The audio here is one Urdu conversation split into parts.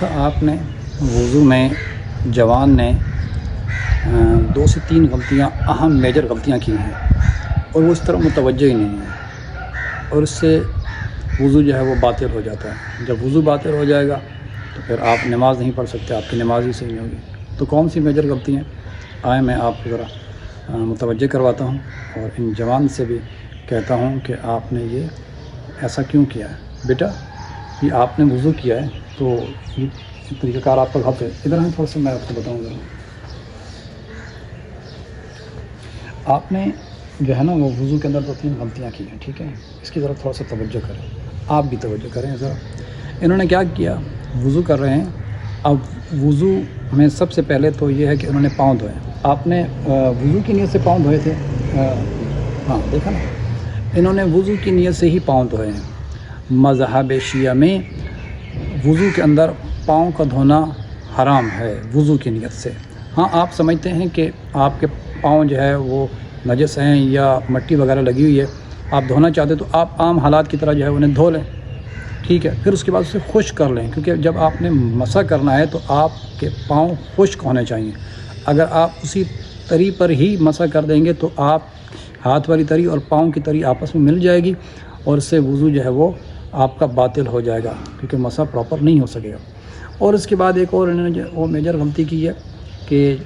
دیکھا آپ نے وضو میں جوان نے 2 سے 3 غلطیاں اہم میجر غلطیاں کی ہیں اور وہ اس طرح متوجہ ہی نہیں ہے، اور اس سے وضو جو ہے وہ باطل ہو جاتا ہے۔ جب وضو باطل ہو جائے گا تو پھر آپ نماز نہیں پڑھ سکتے، آپ کی نماز ہی صحیح نہیں ہوگی۔ تو کون سی میجر غلطی ہیں آئیں میں آپ کو ذرا متوجہ کرواتا ہوں، اور ان جوان سے بھی کہتا ہوں کہ آپ نے یہ ایسا کیوں کیا ہے۔ بیٹا یہ آپ نے وضو کیا ہے تو یہ طریقہ کار آپ کا غلط ہے۔ ادھر ہم تھوڑا سا میں آپ کو بتاؤں گا، آپ نے جو ہے نا وہ وضو کے اندر 2-3 غلطیاں کی ہیں، ٹھیک ہے، اس کی ذرا تھوڑا سا توجہ کریں، آپ بھی توجہ کریں ذرا۔ انہوں نے کیا کیا، وضو کر رہے ہیں، اب وضو میں سب سے پہلے تو یہ ہے کہ انہوں نے پاؤں دھوئے۔ آپ نے وضو کی نیت سے پاؤں دھوئے تھے، ہاں دیکھا نا، انہوں نے وضو کی نیت سے ہی پاؤں دھوئے ہیں۔ مذہب شیعہ میں وضو کے اندر پاؤں کا دھونا حرام ہے وضو کی نیت سے۔ ہاں آپ سمجھتے ہیں کہ آپ کے پاؤں جو ہے وہ نجس ہیں یا مٹی وغیرہ لگی ہوئی ہے، آپ دھونا چاہتے تو آپ عام حالات کی طرح جو ہے انہیں دھو لیں، ٹھیک ہے، پھر اس کے بعد اسے خشک کر لیں، کیونکہ جب آپ نے مسح کرنا ہے تو آپ کے پاؤں خشک ہونے چاہیے۔ اگر آپ اسی تری پر ہی مسح کر دیں گے تو آپ ہاتھ والی تری اور پاؤں کی تری آپس میں مل جائے گی، اور اس سے وضو جو ہے وہ آپ کا باطل ہو جائے گا، کیونکہ مسح پراپر نہیں ہو سکے گا۔ اور اس کے بعد ایک اور انہوں نے وہ میجر غلطی کی ہے کہ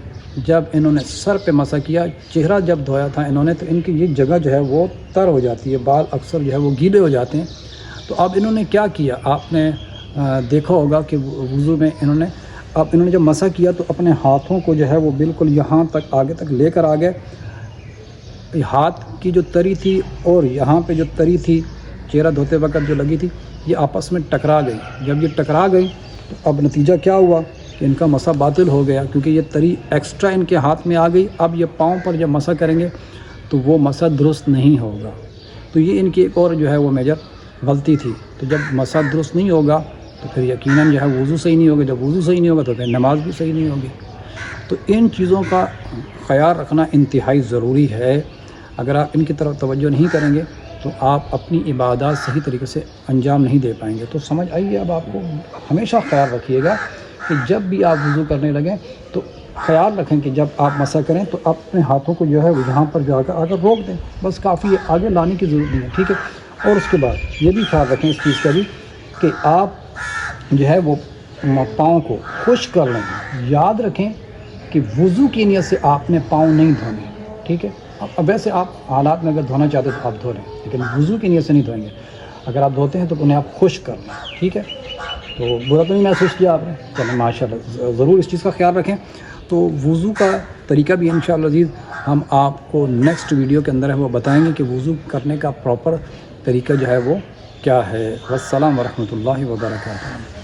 جب انہوں نے سر پہ مسح کیا، چہرہ جب دھویا تھا انہوں نے، تو ان کی یہ جگہ جو ہے وہ تر ہو جاتی ہے، بال اکثر جو ہے وہ گیلے ہو جاتے ہیں۔ تو اب انہوں نے کیا کیا، آپ نے دیکھا ہوگا کہ وضو میں انہوں نے جب مسح کیا تو اپنے ہاتھوں کو جو ہے وہ بالکل یہاں تک آگے تک لے کر آ گئے۔ ہاتھ کی جو تری تھی اور یہاں پہ جو تری تھی چہرہ دھوتے وقت جو لگی تھی، یہ آپس میں ٹکرا گئی۔ جب یہ ٹکرا گئی تو اب نتیجہ کیا ہوا کہ ان کا مسح باطل ہو گیا، کیونکہ یہ تری ایکسٹرا ان کے ہاتھ میں آ گئی۔ اب یہ پاؤں پر جب مسح کریں گے تو وہ مسح درست نہیں ہوگا۔ تو یہ ان کی ایک اور جو ہے وہ میجر غلطی تھی۔ تو جب مسح درست نہیں ہوگا تو پھر یقیناً جو ہے وضو صحیح نہیں ہوگا، جب وضو صحیح نہیں ہوگا تو پھر نماز بھی صحیح نہیں ہوگی۔ تو ان چیزوں کا خیال رکھنا انتہائی ضروری ہے۔ اگر آپ ان کی طرف توجہ نہیں کریں گے تو آپ اپنی عبادات صحیح طریقے سے انجام نہیں دے پائیں گے۔ تو سمجھ آئیے، اب آپ کو ہمیشہ خیال رکھیے گا کہ جب بھی آپ وضو کرنے لگیں تو خیال رکھیں کہ جب آپ مسح کریں تو اپنے ہاتھوں کو جو ہے یہاں پر جا کر آگر روک دیں، بس کافی ہے، آگے لانے کی ضرورت نہیں ہے، ٹھیک ہے۔ اور اس کے بعد یہ بھی خیال رکھیں اس چیز کا بھی کہ آپ جو ہے وہ پاؤں کو خشک کر لیں۔ یاد رکھیں کہ وضو کی نیت سے آپ نے پاؤں نہیں دھونے، ٹھیک ہے۔ اب ویسے آپ حالات میں اگر دھونا چاہتے تو آپ دھو لیں، لیکن وضو کی نیت سے نہیں دھوئیں گے۔ اگر آپ دھوتے ہیں تو انہیں آپ خشک کر لیں، ٹھیک ہے۔ تو برا تو نہیں محسوس کیا آپ نے؟ چلیں ماشاء اللہ، ضرور اس چیز کا خیال رکھیں۔ تو وضو کا طریقہ بھی انشاءاللہ عزیز ہم آپ کو نیکسٹ ویڈیو کے اندر ہے وہ بتائیں گے کہ وضو کرنے کا پراپر طریقہ جو ہے وہ کیا ہے۔ والسلام ورحمۃ اللہ وبرکاتہ۔